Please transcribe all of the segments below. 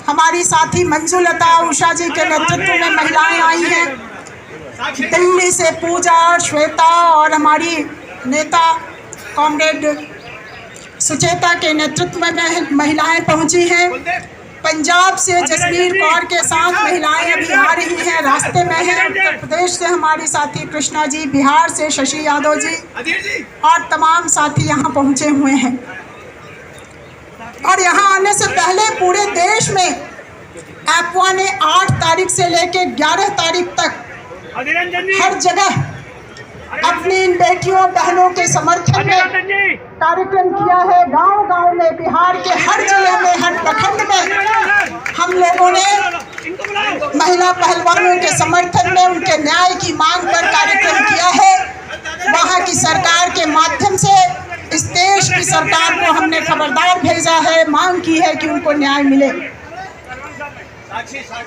हमारी साथी मंजुलता उषा जी के नेतृत्व में महिलाएं आई हैं। दिल्ली से पूजा, श्वेता और हमारी नेता कॉमरेड सुचेता के नेतृत्व में महिलाएं पहुंची हैं। पंजाब से जसवीर कौर के साथ महिलाएं अभी आ रही हैं, रास्ते में हैं। उत्तर प्रदेश से हमारी साथी कृष्णा जी, बिहार से शशि यादव जी और तमाम साथी यहाँ पहुँचे हुए हैं। और यहाँ आने से पहले पूरे देश में एपवा ने 8 तारीख से लेकर 11 तारीख तक हर जगह अपनी इन बेटियों बहनों के समर्थन में कार्यक्रम किया है। गांव-गांव में, बिहार के हर जिले में, हर प्रखंड में हम लोगों ने महिला पहलवानों के समर्थन में उनके न्याय की मांग पर कार्यक्रम किया है। वहां की सरकार के माध्यम से इस देश की सरकार को हमने खबरदार भेजा है, मांग की है कि उनको न्याय मिले।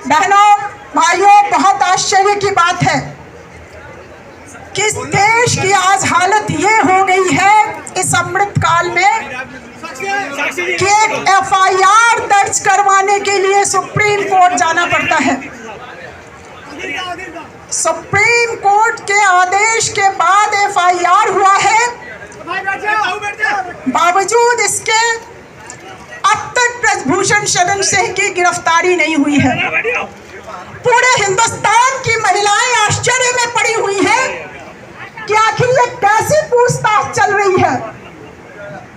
बहनों भाइयों, बहुत आश्चर्य की बात है कि इस देश की आज हालत ये हो गई है इस अमृत काल में कि एक एफआईआर दर्ज करवाने के लिए सुप्रीम कोर्ट जाना पड़ता है। सुप्रीम कोर्ट के आदेश के बाद एफआईआर हुआ है, बावजूद इसके अब तक ब्रजभूषण शरण सिंह की गिरफ्तारी नहीं हुई है। पूरे हिंदुस्तान की महिलाएं आश्चर्य में पड़ी हुई हैं कि आखिर ये कैसी पूछताछ चल रही है।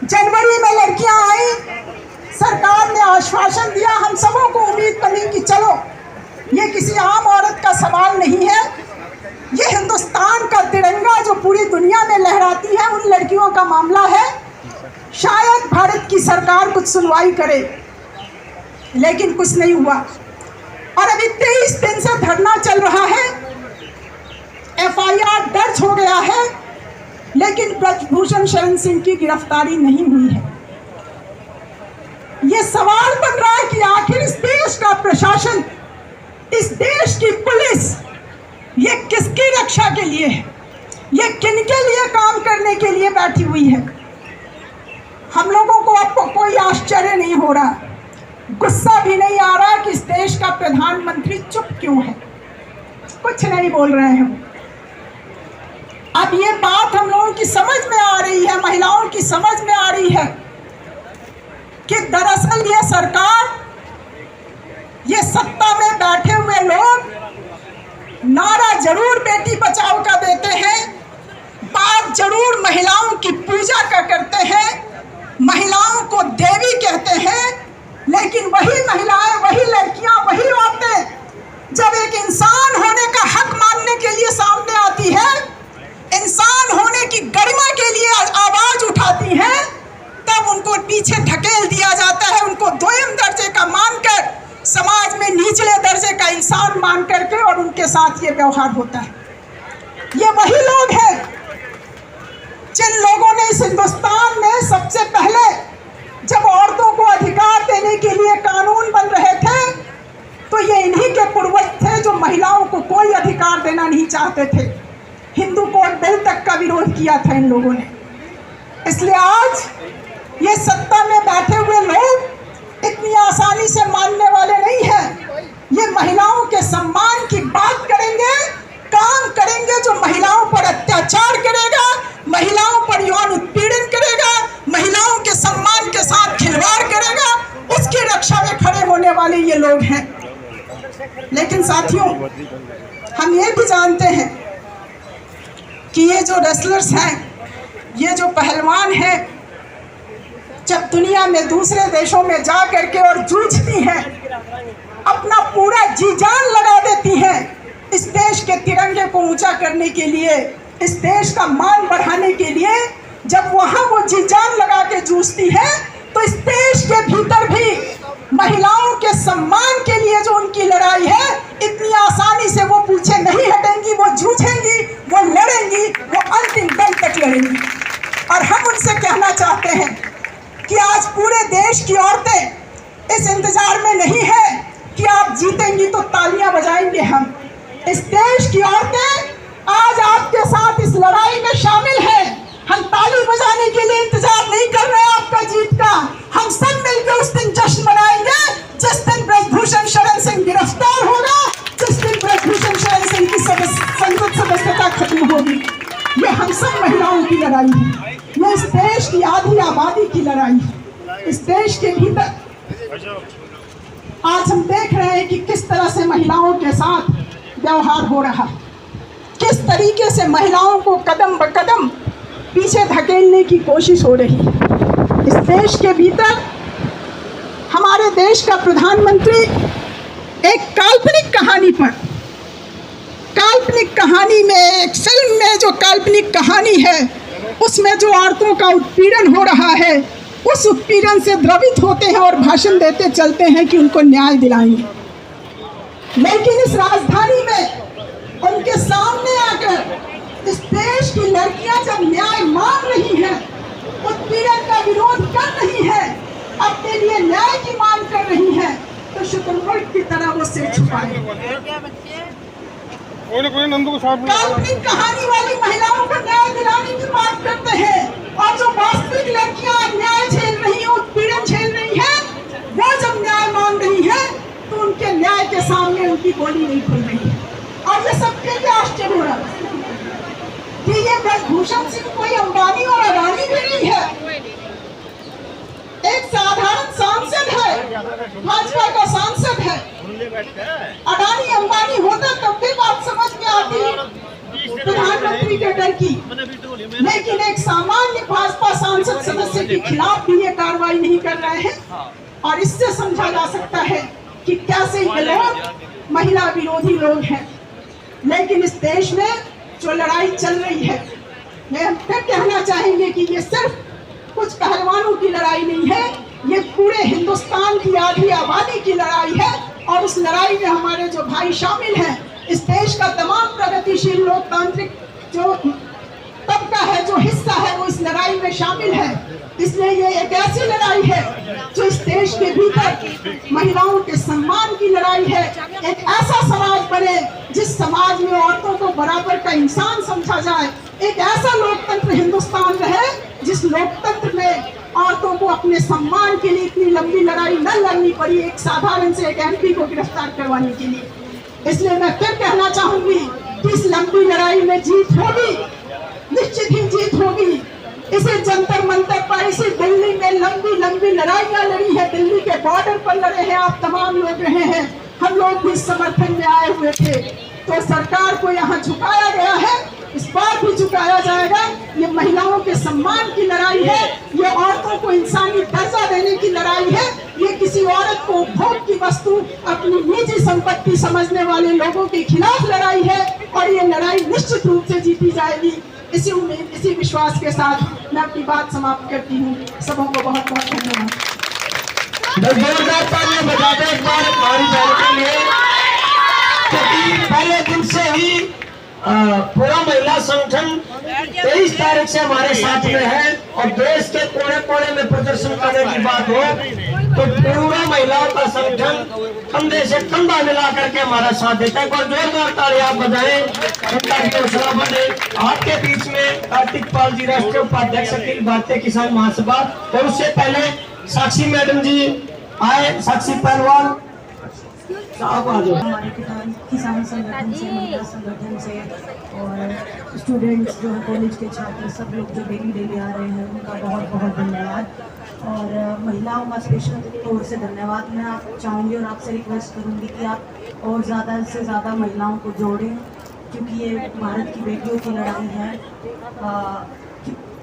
जनवरी में लड़कियां आई, सरकार ने आश्वासन दिया, हम सबों को उम्मीद बनी कि चलो ये किसी आम औरत का सवाल नहीं है, ये हिंदुस्तान का तिरंगा जो पूरी दुनिया में लहराती है उन लड़कियों का मामला है, शायद भारत की सरकार कुछ सुनवाई करे। लेकिन कुछ नहीं हुआ और अभी 23 दिन से धरना चल रहा है। एफआईआर दर्ज हो गया है लेकिन ब्रजभूषण शरण सिंह की गिरफ्तारी नहीं हुई है। ये सवाल बन रहा है कि आखिर इस देश का प्रशासन, इस देश की पुलिस, ये किसकी रक्षा के लिए है, ये किनके लिए काम करने के लिए बैठी हुई है। हम लोगों को अब कोई आश्चर्य नहीं हो रहा, गुस्सा भी नहीं आ रहा कि इस देश का प्रधानमंत्री चुप क्यों है, कुछ नहीं बोल रहे हैं। अब ये बात हम लोगों की समझ में आ रही है, महिलाओं की समझ में आ रही है कि दरअसल ये सरकार, ये सत्ता में बैठे हुए लोग नारा जरूर बेटी बचाओ का देते हैं, बात जरूर महिलाओं की पूजा का करते हैं, महिलाओं को देवी कहते हैं, लेकिन वही महिलाएं, वही लड़कियां, वही औरतें जब एक इंसान होने का हक मानने के लिए सामने आती है, इंसान होने की गरिमा के लिए आवाज उठाती हैं, तब उनको पीछे ढकेल दिया जाता है, उनको दोयम दर्जे का मानकर, समाज में निचले दर्जे का इंसान मान करके और उनके साथ ये व्यवहार होता है। ये वही लोग हैं जिन लोगों ने इस हिंदुस्तान में सबसे पहले जब औरतों को अधिकार देने के लिए कानून बन रहे थे तो ये इन्हीं के पूर्वज थे जो महिलाओं को कोई अधिकार देना नहीं चाहते थे। हिंदू कोड बिल तक का विरोध किया था इन लोगों ने। इसलिए आज ये सत्ता में बैठे हुए लोग इतनी आसानी से मानने वाले नहीं हैं। ये महिलाओं के सम्मान की बात करेंगे, काम करेंगे जो महिलाओं पर अत्याचार करेगा, महिलाओं पर यौन उत्पीड़न करेगा, महिलाओं के सम्मान के साथ खिलवाड़ करेगा, उसकी रक्षा में खड़े होने वाले ये लोग हैं। लेकिन साथियों, हम ये भी जानते हैं कि ये जो रेसलर्स हैं, ये जो पहलवान हैं, जब दुनिया में दूसरे देशों में जा करके और जूझती हैं, अपना पूरा जी जान लगा देती हैं इस देश के तिरंगे को ऊंचा करने के लिए, इस देश का मान बढ़ाने के लिए, जब वहाँ वो जी जान लगा के जूझती है तो इस देश के भीतर भी महिलाओं के सम्मान के लिए जो उनकी लड़ाई है, इतनी आसानी से वो पीछे नहीं हटेंगी, वो जूझेंगी, वो लड़ेंगी, वो अंतिम दम तक लड़ेंगी। और हम उनसे कहना चाहते हैं कि आज पूरे देश की औरतें इस इंतजार में नहीं है कि आप जीतेंगी तो तालियां बजाएंगे। हम इस देश की औरतें आज आपके साथ इस लड़ाई में शामिल हैं। हम ताली बजाने के लिए इंतजार नहीं कर रहे आपका जीत का। हम सब मिलकर उस दिन जश्न मनाएंगे जिस दिन ब्रजभूषण लड़ाई है, यह इस देश की आधी आबादी की लड़ाई है। इस देश के भीतर आज हम देख रहे हैं कि किस तरह से महिलाओं के साथ व्यवहार हो रहा है, किस तरीके से महिलाओं को कदम ब कदम पीछे धकेलने की कोशिश हो रही है। इस देश के भीतर हमारे देश का प्रधानमंत्री एक काल्पनिक कहानी पर, काल्पनिक कहानी में, एक फिल्म में जो काल्पनिक कहानी है उसमें जो औरतों का उत्पीड़न हो रहा है, उस उत्पीड़न से द्रवित होते हैं और भाषण देते चलते हैं कि उनको न्याय दिलाएंगे। लेकिन इस राजधानी में उनके सामने आकर इस देश की लड़कियां जब न्याय मांग रही हैं, उत्पीड़न का विरोध कर रही हैं, अपने लिए न्याय की मांग कर रही हैं, तो शुतुरमुर्ग की तरह वो सिर छुपाए। काल्पनिक कहानी वाली महिलाओं को न्याय दिलाने की बात करते हैं, और जो वास्तविक लड़कियां न्याय झेल रही हैं, उत्पीड़न झेल रही हैं, वो जब न्याय मांग रही हैं तो उनके न्याय के सामने उनकी बोली नहीं खुल रही है। और ये सबके लिए आश्चर्य हो रहा है कि ये ब्रजभूषण सिंह कोई अंबानी और अडानी भी नहीं है, एक साधारण सांसद है, भाजपा का सांसद है। अडानी अंबानी होता तब भी बात समझ में आती प्रधानमंत्री के डर की, लेकिन एक सामान्य भाजपा सांसद सदस्य के खिलाफ भी ये कार्रवाई नहीं कर रहे हैं। और इससे समझा जा सकता है कि कैसे ये लोग महिला विरोधी लोग हैं। लेकिन इस देश में जो लड़ाई चल रही है, मैं फिर कहना चाहेंगे कि ये सिर्फ कुछ पहलवानों की लड़ाई नहीं है, ये पूरे हिंदुस्तान की आधी आबादी की लड़ाई है। और उस लड़ाई में हमारे जो भाई शामिल हैं, इस देश का तमाम प्रगतिशील लोकतांत्रिक जो तबका है, जो हिस्सा है, वो इस लड़ाई में शामिल है। इसलिए ये एक ऐसी लड़ाई है जो इस देश के भीतर महिलाओं के सम्मान की लड़ाई है। एक ऐसा समाज बने जिस समाज में औरतों को बराबर का इंसान समझा जाए, एक ऐसा लोकतंत्र हिंदुस्तान रहे जिस लोकतंत्र में औरतों को अपने सम्मान के लिए इतनी लंबी लड़ाई न लड़नी पड़ी, एक साधारण से एक एमपी को गिरफ्तार करवाने के लिए। इसलिए मैं फिर कहना चाहूंगी कि इस लंबी लड़ाई में जीत होगी, निश्चित ही जीत होगी। इसे जंतर मंतर पर, इसे दिल्ली में लंबी लंबी लड़ाइयां लड़ी है, दिल्ली के बॉर्डर पर लड़े हैं, आप तमाम लोग रहे हैं, हम लोग भी समर्थन में आए हुए थे। तो सरकार को यहाँ झुकाया गया है, इस बार भी झुकाया जाएगा। ये महिलाओं के सम्मान की लड़ाई है, ये औरतों को इंसानी दर्जा देने की लड़ाई है, ये किसी औरत को भोग की वस्तु, अपनी निजी संपत्ति समझने वाले लोगों के खिलाफ लड़ाई है। और ये लड़ाई निश्चित रूप से जीती जाएगी। इसी उम्मीद, इसी विश्वास के साथ मैं अपनी बात समाप्त करती हूँ। सबों को बहुत बहुत धन्यवाद। जोरदार तालियां बजा दो एक बार हमारी बहन के लिए, क्योंकि पहले दिन से ही पूरा महिला संगठन 23 तारीख से हमारे साथ में है। और देश के कोने कोने में प्रदर्शन करने की बात हो तो पूरा महिलाओं का संगठन कंधे से कंधा मिला करके हमारा साथ देता है। और जोरदार तालियां आप बजाएं, उनका हौसला बढ़े। आपके बीच में कार्तिक पाल जी, राष्ट्रीय उपाध्यक्ष अखिल भारतीय किसान महासभा, और उससे पहले साक्षी मैडम जी आए, साक्षी पहलवान साहब आ जाओ। हमारे किसान संगठन से, महिला संगठन से और स्टूडेंट्स जो है, कॉलेज के छात्र, सब लोग जो डेली आ रहे हैं, उनका बहुत बहुत धन्यवाद। और महिलाओं का स्पेशल तौर से धन्यवाद मैं आप चाहूँगी और आपसे रिक्वेस्ट करूँगी कि आप और ज़्यादा से ज़्यादा महिलाओं को जोड़ें, क्योंकि ये भारत की बेटियों की लड़ाई है।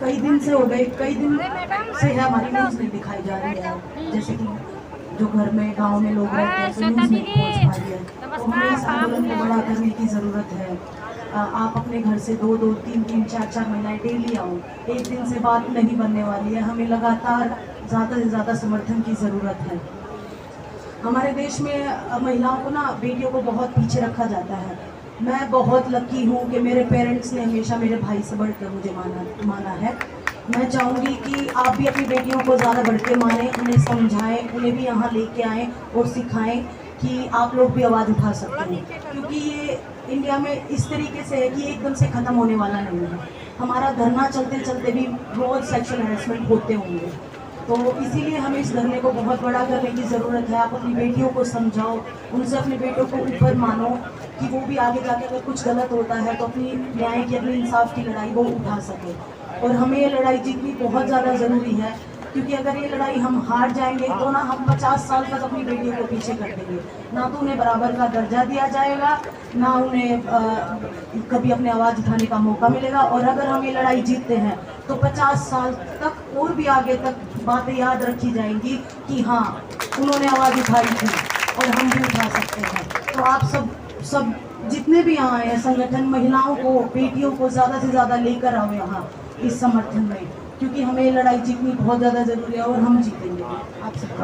कई दिन से हो गए, कई दिन से हमारी न्यूज़ नहीं दिखाई जा रही है, जैसे कि जो घर में गांव में लोग रहते हैं, तो न्यूज़ नहीं पहुंच पा रही है। तो हमें इस आंदोलन को बड़ा करने की ज़रूरत है। आप अपने घर से 2-2, 3-3, 4-4 महिलाएं डेली आओ, एक दिन से बात नहीं बनने वाली है। हमें लगातार ज़्यादा से ज़्यादा समर्थन की ज़रूरत है। हमारे देश में महिलाओं को ना, बेटियों को बहुत पीछे रखा जाता है। मैं बहुत लकी हूँ कि मेरे पेरेंट्स ने हमेशा मेरे भाई से बढ़कर मुझे माना है। मैं चाहूँगी कि आप भी अपनी बेटियों को ज़्यादा बढ़ के मानें, उन्हें समझाएं, उन्हें भी यहाँ लेके आएँ और सिखाएं कि आप लोग भी आवाज़ उठा सकते हैं। क्योंकि ये इंडिया में इस तरीके से है कि एकदम से ख़त्म होने वाला नहीं है। हमारा धरना चलते चलते भी रोज़ सेक्सुअल हैरेसमेंट होते होंगे, तो इसीलिए हमें इस धरने को बहुत बड़ा करने की ज़रूरत है। आप अपनी बेटियों को समझाओ, उनसे अपनी बेटियों को ऊपर मानो कि वो भी आगे जाके अगर कुछ गलत होता है तो अपनी न्याय की, अपनी इंसाफ की लड़ाई वो उठा सके। और हमें ये लड़ाई जीतनी बहुत ज़्यादा ज़रूरी है, क्योंकि अगर ये लड़ाई हम हार जाएंगे तो ना हम 50 साल तक अपनी बेटियों को पीछे कर देंगे। ना तो उन्हें बराबर का दर्जा दिया जाएगा, ना उन्हें कभी अपनी आवाज़ उठाने का मौका मिलेगा। और अगर हम ये लड़ाई जीतते हैं तो 50 साल तक और भी आगे तक बातें याद रखी जाएंगी कि हाँ, उन्होंने आवाज़ उठाई थी और हम भी उठा सकते हैं। तो आप सब जितने भी यहाँ हैं संगठन, महिलाओं को, बेटियों को ज़्यादा से ज़्यादा लेकर आओ यहाँ इस समर्थन में, क्योंकि हमें ये लड़ाई जीतनी बहुत ज़्यादा ज़रूरी है और हम जीतेंगे। आप सबका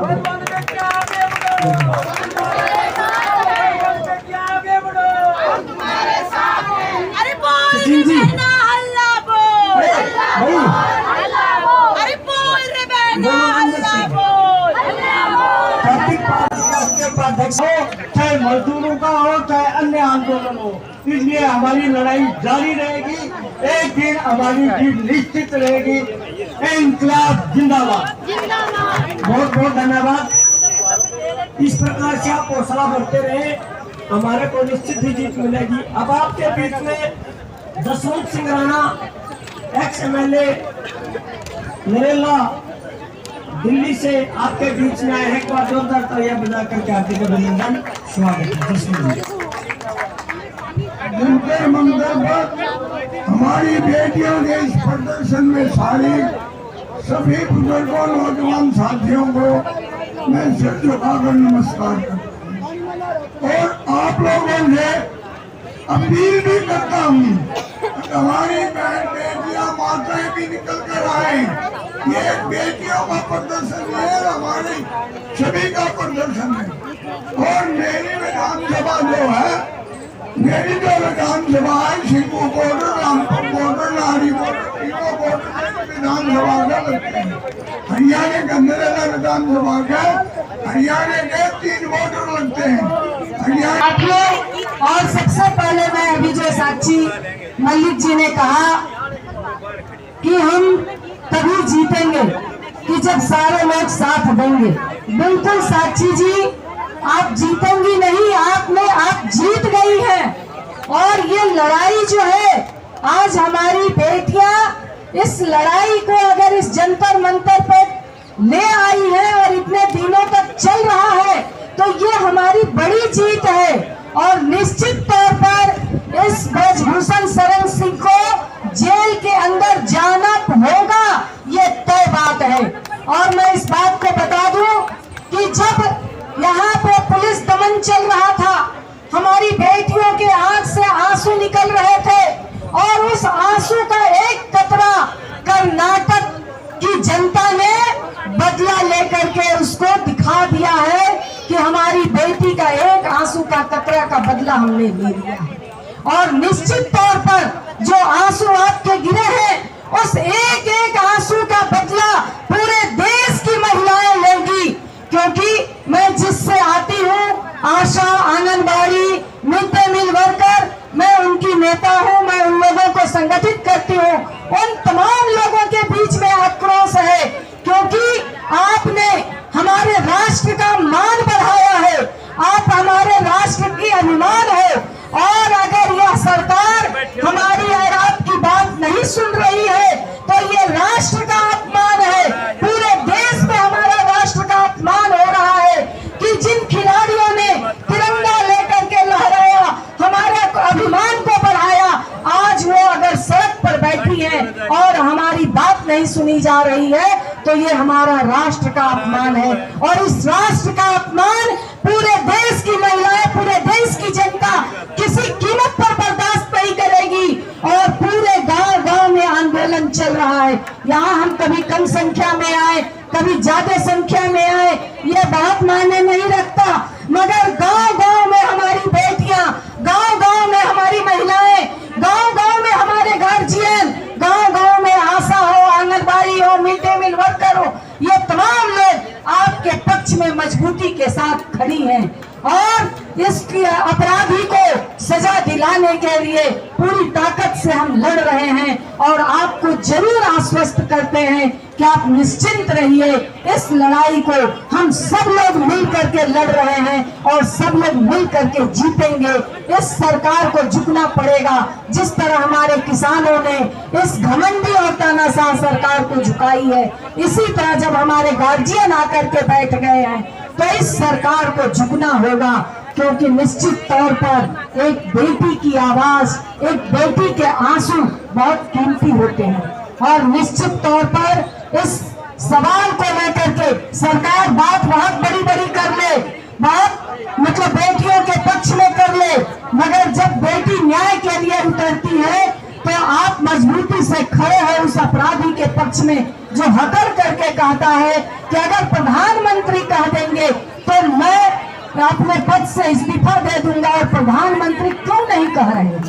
चाहे मजदूरों का हो, चाहे अन्य आंदोलन हो, इसलिए हमारी लड़ाई जारी रहेगी। एक दिन हमारी जीत निश्चित रहेगी। इंकलाब जिंदाबाद। बहुत बहुत धन्यवाद। इस प्रकार से आप हौसला बढ़ते रहे, हमारे को निश्चित ही जीत मिलेगी। अब आपके बीच में जसवंत सिंह राणा, एक्स MLA नरेला दिल्ली से आपके बीच में आए हैं। एक बार जोरदार तालियां बजा करके हार्दिक अभिनंदन, स्वागत है। जंतर मंतर पर हमारी बेटियों के इस प्रदर्शन में शामिल सभी बुजुर्गों, नौजवान साथियों को मैं सिर झुकाकर नमस्कार करता हूँ और आप लोगों से अपील भी करता हूँ, हमारी बहन बेटियां, माताएं भी निकल कर आए। ये बेटियों का प्रदर्शन है, हमारे सभी का प्रदर्शन है। और मेरी विधानसभा जो है, मेरी जो विधानसभा है, शिवपुर बॉर्डर, रामपुर बॉर्डर, नारी बॉर्डर, तीनों बॉर्डर विधानसभा का लगते हैं। हरियाणा के अंदर विधानसभा के हरियाणा के 3 बॉर्डर लगते हैं। हरियाणा और सबसे पहले मैं अभी जो साक्षी मलिक जी ने कहा कि हम तभी जीतेंगे कि जब सारे लोग साथ देंगे। बिल्कुल साक्षी जी, आप जीतेंगी नहीं, आप जीत गई हैं। और ये लड़ाई जो है, आज हमारी बेटियां इस लड़ाई को अगर इस जंतर मंतर पे ले आई है और इतने दिनों तक चल रहा है, तो ये हमारी बड़ी जीत है। और निश्चित तौर पर इस ब्रजभूषण शरण सिंह को जेल के अंदर जाना होगा, ये तय बात है। और मैं इस बात को बता दूं कि जब यहाँ पे पुलिस दमन चल रहा था, हमारी बेटियों के आंख से आंसू निकल रहे थे और उस आंसू का एक कतरा कर्नाटक की जनता ने बदला लेकर के उसको दिखा दिया है कि हमारी बेटी का एक आंसू का कतरा का बदला हमने ले लिया है। और निश्चित तौर पर जो आंसू आपके गिरे हैं, उस एक एक आंसू का बदला पूरे देश की महिलाएं लेंगी। क्योंकि मैं जिससे आती हूँ, Asha, anganwadi, mid day meal worker, मैं उनकी नेता हूँ, मैं उन लोगों को संगठित करती हूँ। उन तमाम लोगों के बीच में आक्रोश है, क्योंकि आपने हमारे राष्ट्र का मान बढ़ाया है, आप हमारे राष्ट्र की अभिमान है। और अगर यह सरकार हमारी और आपकी बात नहीं सुन रही है, तो ये राष्ट्र का अपमान है। पूरे देश में हमारा राष्ट्र का अपमान हो रहा है कि जिन खिलाड़ियों ने तिरंगा लेकर के लहराया, हमारे अभिमान को बढ़ाया, आज वो अगर सड़क पर बैठी है और हमारी बात नहीं सुनी जा रही है, तो ये हमारा राष्ट्र का अपमान है। और इस राष्ट्र का अपमान पूरे देश की महिलाएं, पूरे देश की जनता किसी कीमत पर बर्दाश्त नहीं करेगी। और पूरे गांव-गांव में आंदोलन चल रहा है। यहाँ हम कभी कम संख्या में आए, कभी ज्यादा संख्या में आए, ये बात मायने नहीं रखता, मगर गांव-गांव में हमारी बेटियां, गांव-गांव में हमारी महिलाएं, गांव-गांव में हमारे गार्जियन, गांव-गांव में आशा हो, आंगनबाड़ी हो, मिड डे मील वर्कर हो, ये तमाम लोग आपके पक्ष में मजबूती के साथ खड़ी हैं। और इस अपराधी को सजा दिलाने के लिए पूरी ताकत से हम लड़ रहे हैं और आपको जरूर आश्वस्त करते हैं कि आप निश्चिंत रहिए। इस लड़ाई को हम सब लोग मिल करके लड़ रहे हैं और सब लोग मिल करके जीतेंगे। इस सरकार को झुकना पड़ेगा, जिस तरह हमारे किसानों ने इस घमंडी और तानाशाह सरकार को झुकाई है, इसी तरह जब हमारे गार्जियन आकर के बैठ गए हैं तो इस सरकार को झुकना होगा। क्योंकि निश्चित तौर पर एक बेटी की आवाज, एक बेटी के आंसू बहुत कीमती होते हैं और निश्चित तौर पर इस सवाल को लेकर के सरकार बात बहुत बड़ी बड़ी कर ले, बात मतलब बेटियों के पक्ष में कर ले, मगर जब बेटी न्याय के लिए उतरती है तो आप मजबूती से खड़े हैं उस अपराधी के पक्ष में जो हकड़ करके कहता है कि अगर प्रधानमंत्री कह देंगे तो मैं अपने पद से इस्तीफा दे दूंगा, और प्रधानमंत्री क्यों नहीं कह रहे हैं?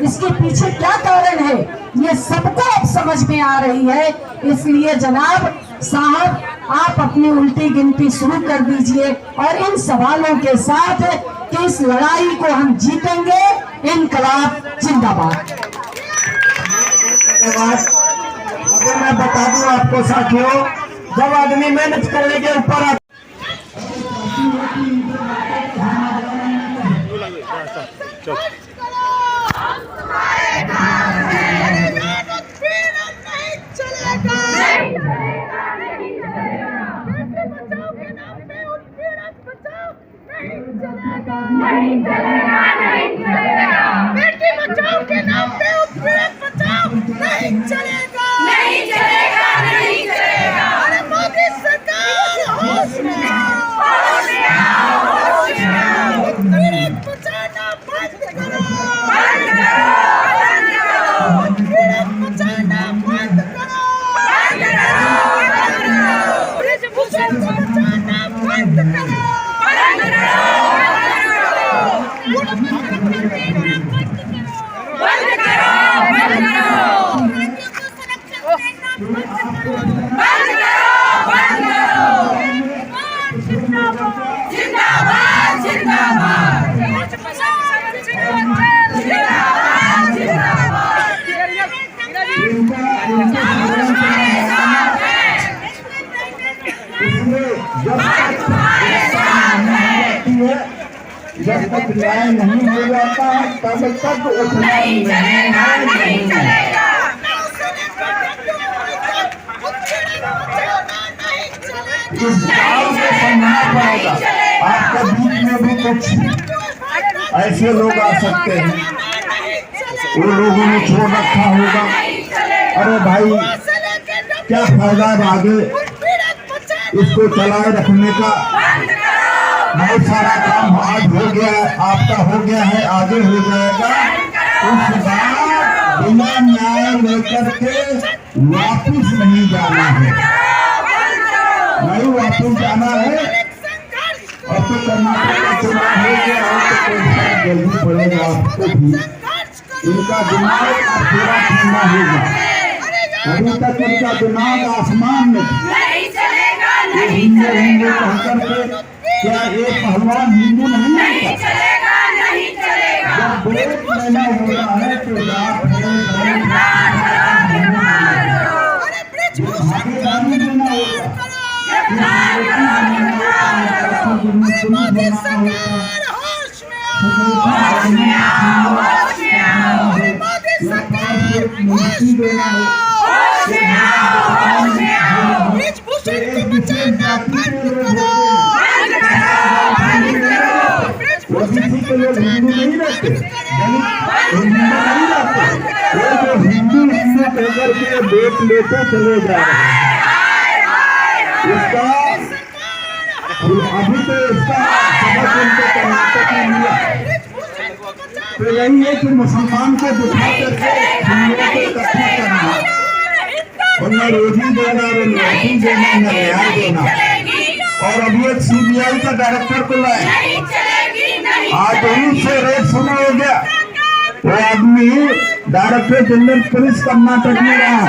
इसके पीछे क्या कारण है, ये सबको अब समझ में आ रही है। इसलिए जनाब साहब, आप अपनी उल्टी गिनती शुरू कर दीजिए और इन सवालों के साथ कि इस लड़ाई को हम जीतेंगे। इनकलाब जिंदाबाद। अगर मैं बता दूं आपको साथियों, जब आदमी मेहनत करने के ऊपर नहीं चलेगा, नहीं चलेगा। बेटी बचाओ के नाम पे उत्पीड़न बचाओ नहीं चलेगा, नहीं चलेगा, नहीं चलेगा। अरे मोदी सरकार होश में आओ, होश में आओ, होश में आओ। उत्पीड़न बचाना बंद करो, बंद करो, बंद करो। उत्पीड़न बचाना बंद करो, बंद करो, बंद करो। ब्रिजभूषण को बचाना बंद करो, बंद करो। जब तक न्याय नहीं हो जाता है तब तक नहीं चलेगा, नहीं चलेगा। इस गाँव को समझना पड़ेगा। आपके बीच में भी कुछ ऐसे लोग आ सकते हैं, वो लोगों ने छोड़ रखा होगा, अरे भाई क्या फायदा है आगे इसको चलाए रखने का। बहुत सारा काम आज हो गया है, आपका हो गया है, आगे हो जाएगा। उस बार बिना न्याय लेकर के वापिस नहीं जाना है, नहीं वापिस जाना है। और तो कर्नाटक चुनाव हो गया है तो जल्दी पड़ेगा आपको भी, इनका दिमाग पूरा ठंडा होगा। अभी तक इनका दिमाग आसमान में हिंदू हिंदू कहकर के, क्या ये पहलवान हिंदू नहीं चलेगा, नहीं चलेगा। जब ब्रेक नहीं हो रहा है तो रात मोदी सरकार होश में आओ, होश में आओ, होश में आओ। मोदी सरकार होश में आओ, होश में आओ, होश में आओ। ब्रिजभूषण को बचाना बंद करो, बंद करो, बंद करो। ब्रिजभूषण को बचाना बंद करो, हिंदू हिंदू कहकर के वोट लेते चले जा रहे हैं। इसका अभी तो इसका सबक उनको कर्नाटक में मिला, तो यही है कि मुसलमान को दिखा करके हिंदुओं को इकट्ठा करना, उन्हें रोजी देना, रोटी देना, न्याय देना। और अभी एक CBI का डायरेक्टर को लाए, आज वहीं से रेट शुरू हो गया। वो आदमी डायरेक्टर जनरल पुलिस कर्नाटक में रहा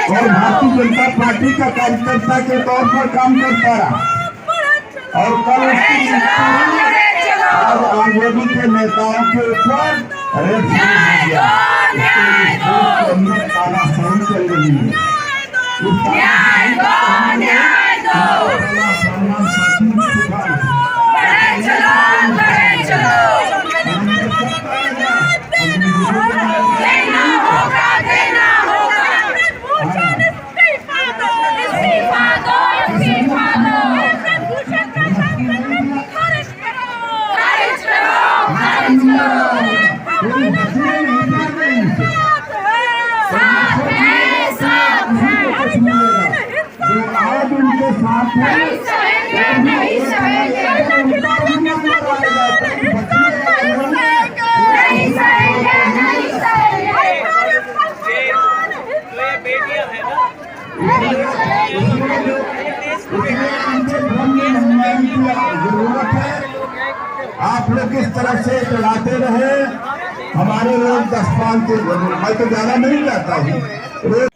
और भारतीय जनता पार्टी का कार्यकर्ता के तौर पर काम करता रहा, और कल उसकी आज आरजेडी के नेता कार्यकर्ताओं के ऊपर रेप तानाशाही चल रही है। आज उनके साथ जरूरत है। आप लोग इस तरह से चलाते रहे। हमारे लोग 10-5 मैं तो ज्यादा नहीं जाता हूँ।